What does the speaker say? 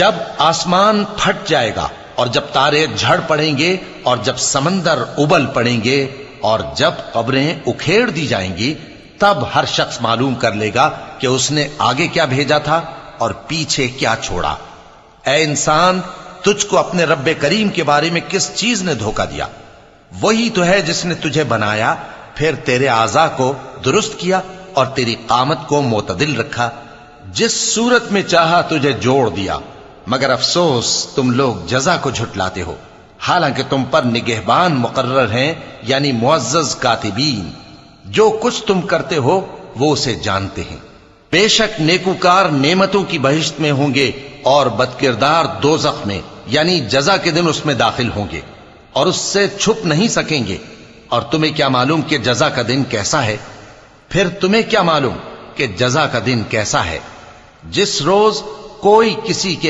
جب آسمان پھٹ جائے گا اور جب تارے جھڑ پڑیں گے اور جب سمندر ابل پڑیں گے اور جب قبریں اکھیڑ دی جائیں گی، تب ہر شخص معلوم کر لے گا کہ اس نے آگے کیا بھیجا تھا اور پیچھے کیا چھوڑا۔ اے انسان، تجھ کو اپنے رب کریم کے بارے میں کس چیز نے دھوکہ دیا؟ وہی تو ہے جس نے تجھے بنایا، پھر تیرے اعضاء کو درست کیا اور تیری قامت کو معتدل رکھا، جس صورت میں چاہا تجھے جوڑ دیا۔ مگر افسوس تم لوگ جزا کو جھٹلاتے ہو، حالانکہ تم پر نگہبان مقرر ہیں، یعنی معزز کاتبین۔ جو کچھ تم کرتے ہو وہ اسے جانتے ہیں۔ بے شک نیکوکار نعمتوں کی بہشت میں ہوں گے اور بدکردار دوزخ میں، یعنی جزا کے دن اس میں داخل ہوں گے اور اس سے چھپ نہیں سکیں گے۔ اور تمہیں کیا معلوم کہ جزا کا دن کیسا ہے؟ پھر تمہیں کیا معلوم کہ جزا کا دن کیسا ہے؟ جس روز کوئی کسی کے